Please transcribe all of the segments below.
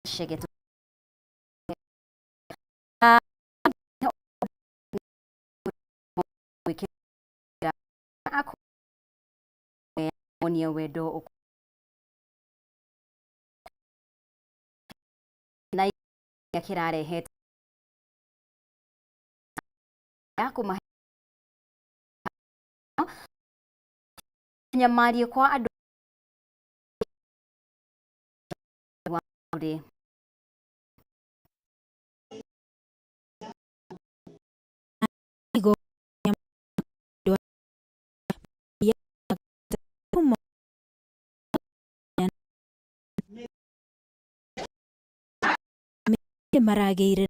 Shege tu. Ako monia wedo na yakirare het yako nyamari kwa ado wade Igo marageire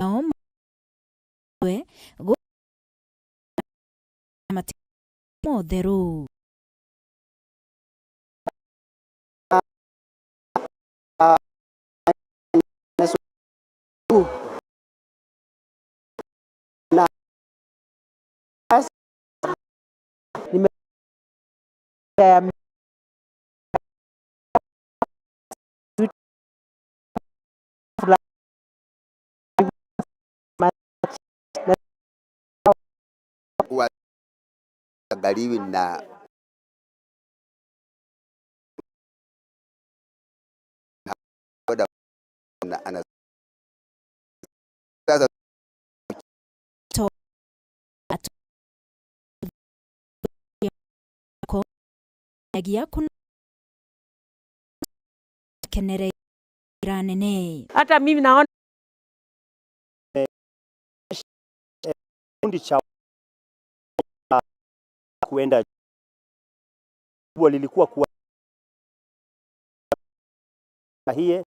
naom we go mati motheru Uangaliwi na ana to ko agia kun kenere ranene. Hata mimi naona kundi cha kuenda lilikuwa kuwa hii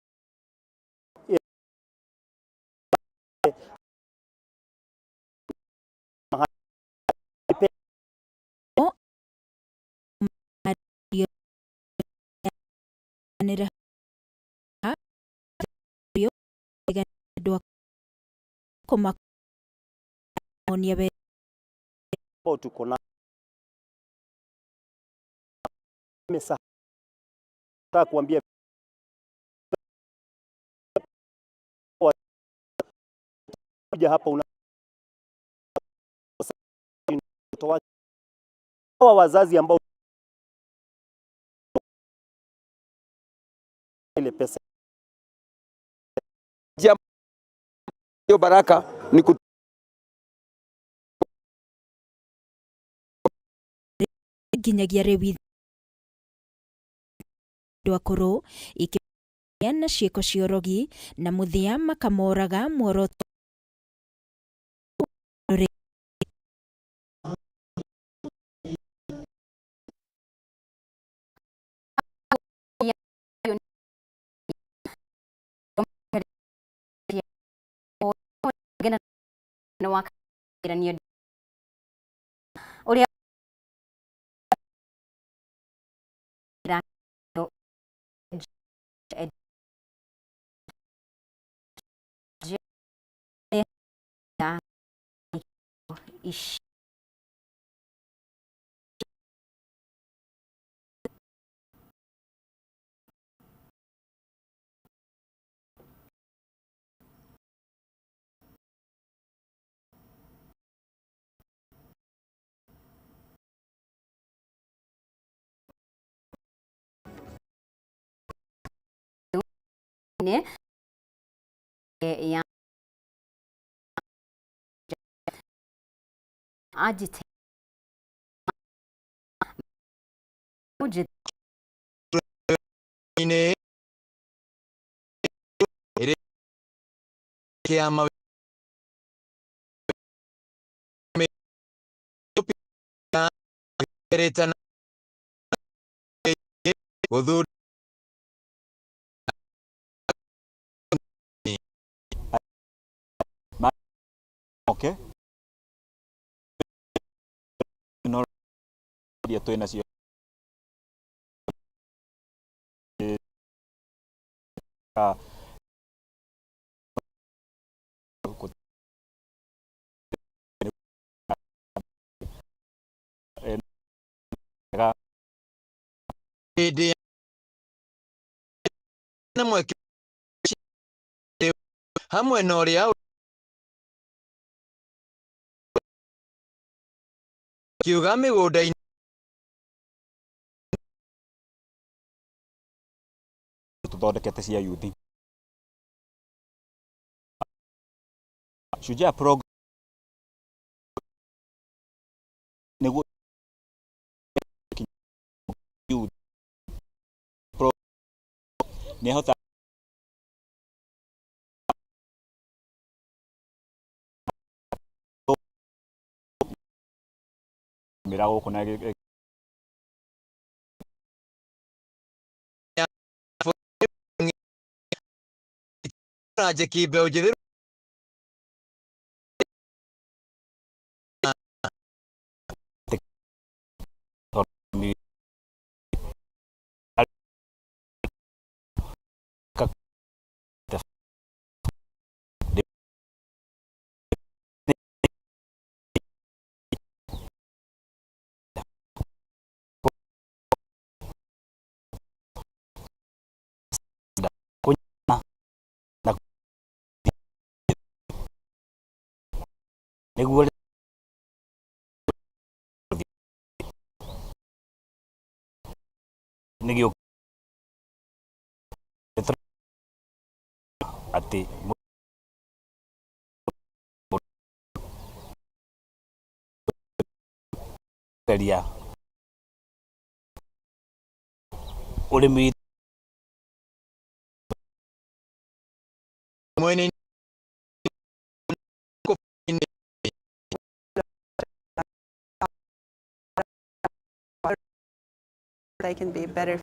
koma monia be tuko na mesa kuambia kuja hapa una wazazi ambao ile pesa hiyo baraka ni ginyagia rewi dwakoro ikiana cieko ciorogi na muthia makamoraga mworoto na wakirania uria ish ne ya ajite mujid ine ere kiama me eretana udhu okay no dia tu nacio ede na mweke hamwe na ũrĩa kiuga mĩgũnda-inĩ tũthondekete cia youth. Shujaa program nĩguo youth nĩhota mĩra gũkũ na njeki mbeũ njĩthĩ nĩguo nĩgĩo atĩ geria ũrĩmi mwene they can be better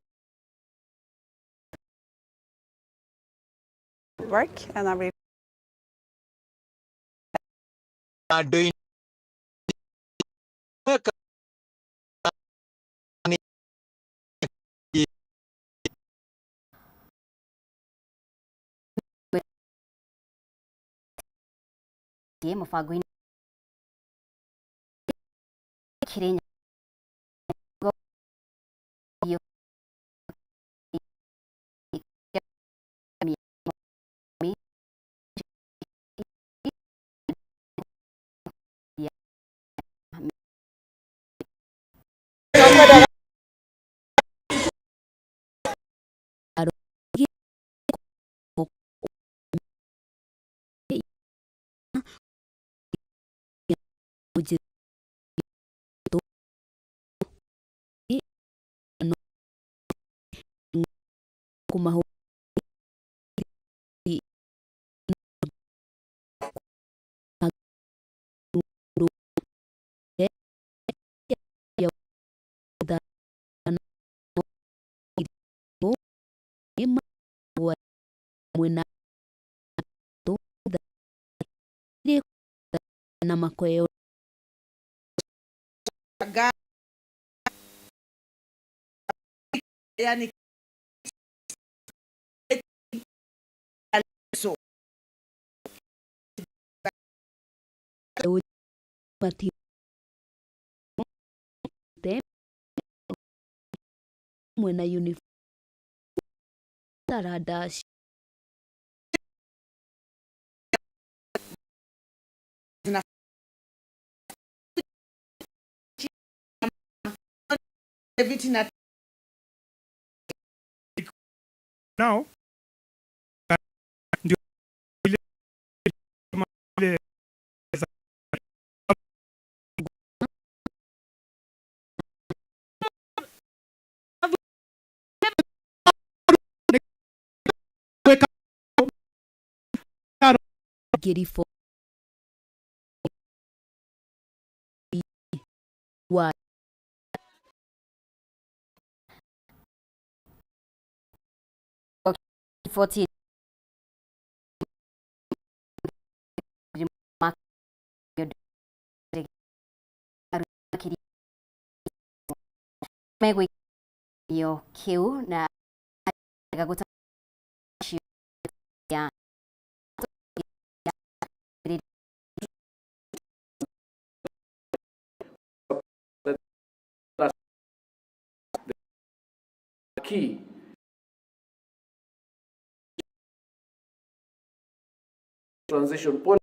work and every andũ-inĩ mũbango-inĩ Kĩrĩnya na makweo yani so pati mwena uniform taradash everything that now ndio ile girifo wa 14 megwĩkio kĩu na gagũta ya key transition policy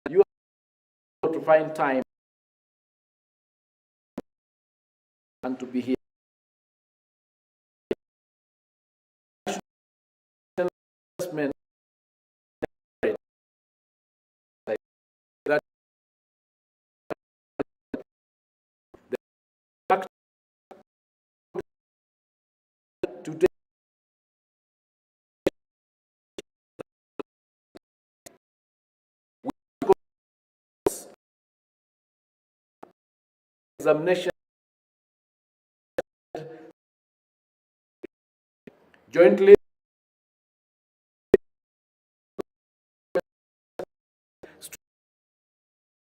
you have to find time and to be here. Investment that today examination jointly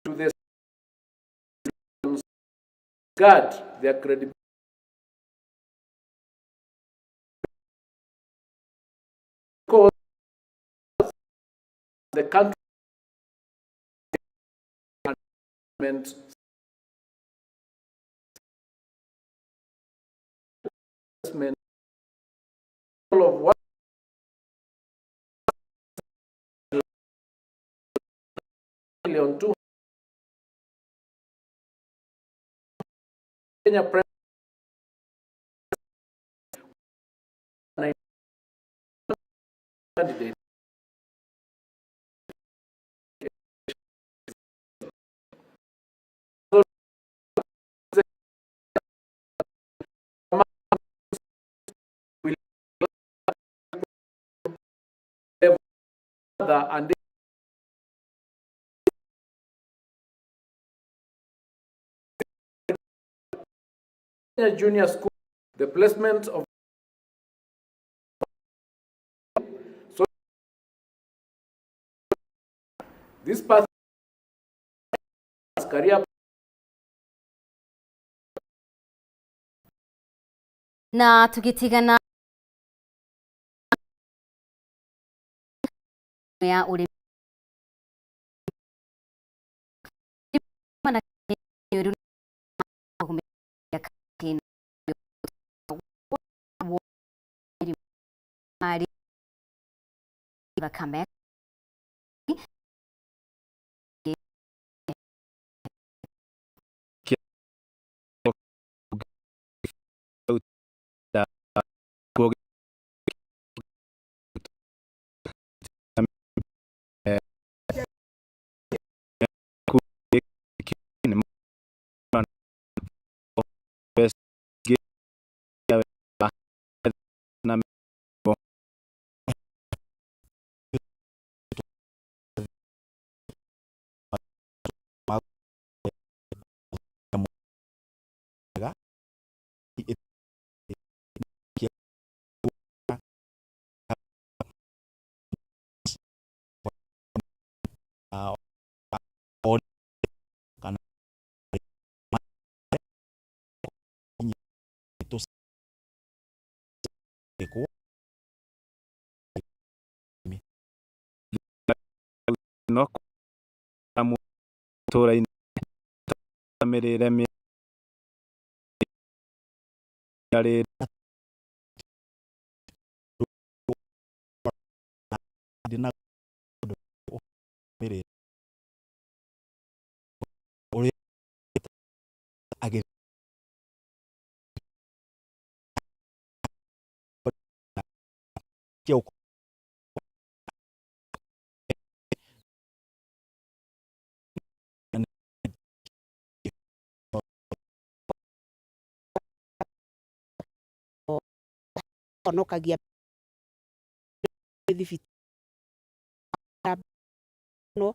to this guard their credibility. Because the country all of what million two Kenya candidate and junior school, the placement of so this path career Na tukitigana ya ulimi mana yuru ya kina ari bakame no amu tora tamerere yare dina mere ore age kyo onokagia thibiti no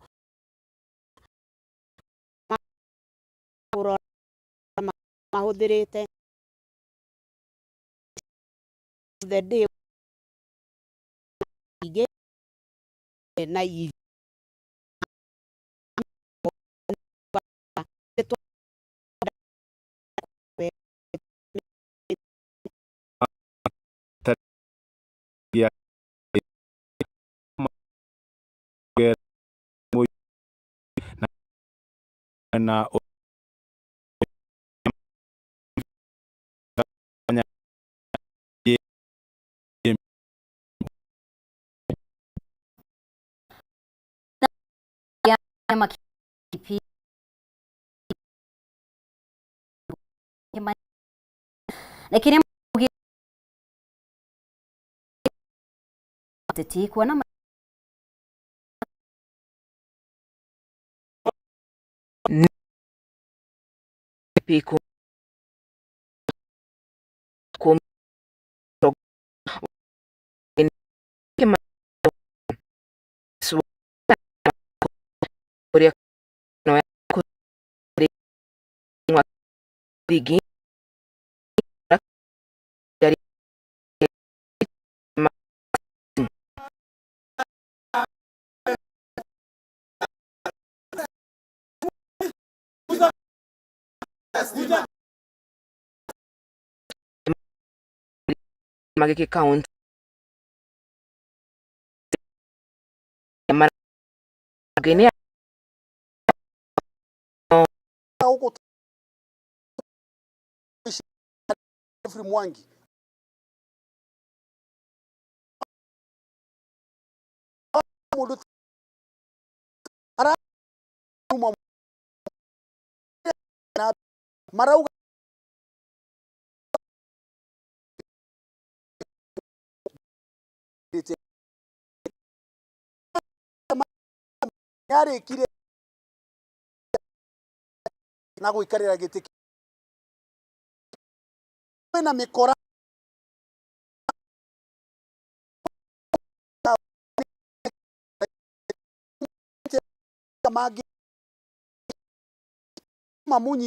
mahũthĩrĩte the day ingĩ na ya na makipi lakini kuwa na piku Begin dari magiki count gini huko Mwangi marauga yare kire na guikarira giti na mikora magi mamunyi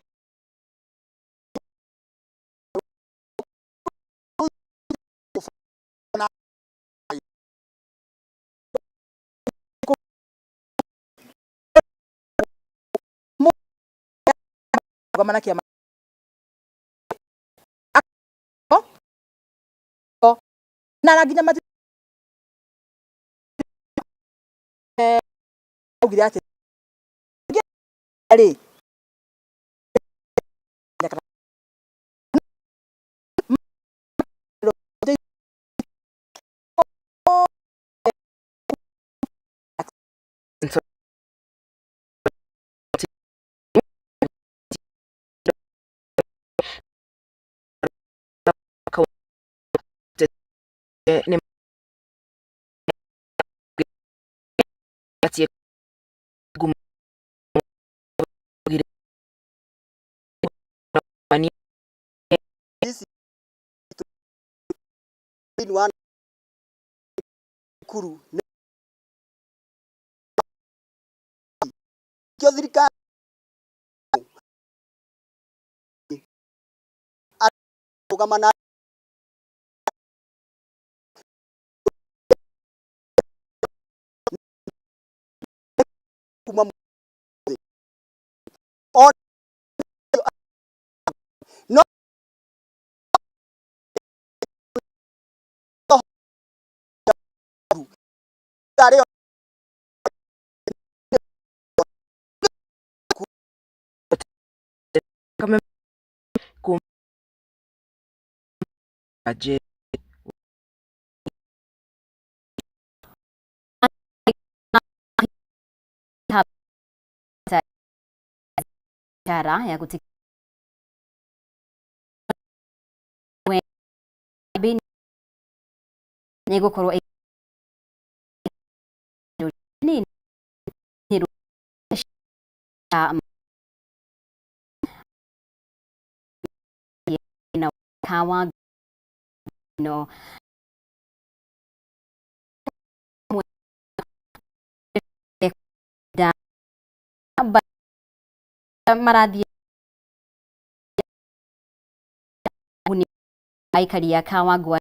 kwa maana kia na nginya mati ugire ati ari ni ati gum mani wan kuru kyo thirikari ugamana kuma no tare kama kum aje cara ya kutik negukorwo nini kawa no maradhi aikari ya kawa gwa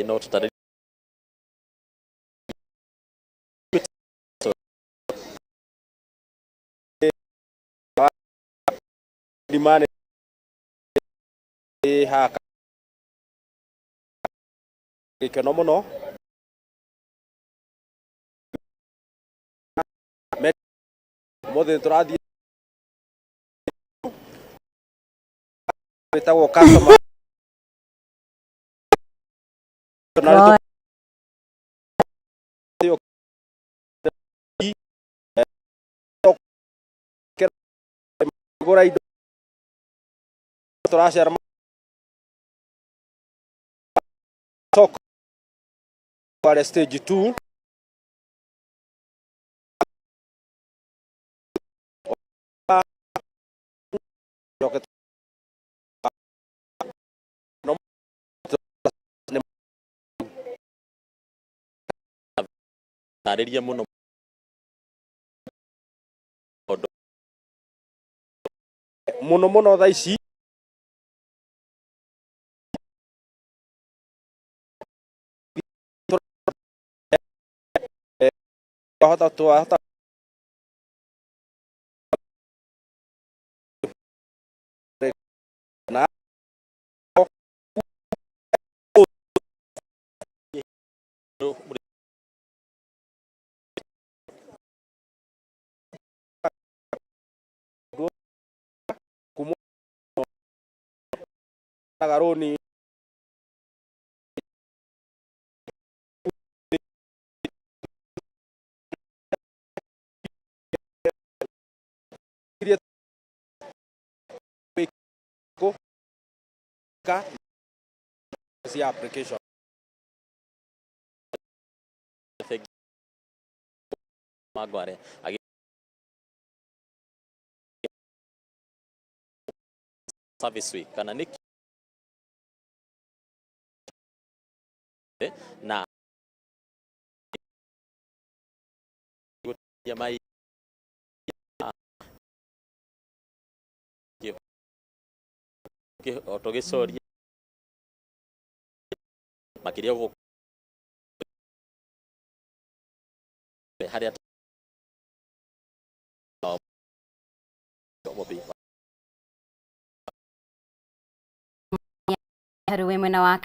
no tutarä limane haka gikeno muno mothe turathie witagwo customer gura indo turacera soko para stage 2 tarĩria mũno muno thaa ici twahota na garoni application magware service week kana niki na jamai otogecoria makiria go haria haruwe mwena wa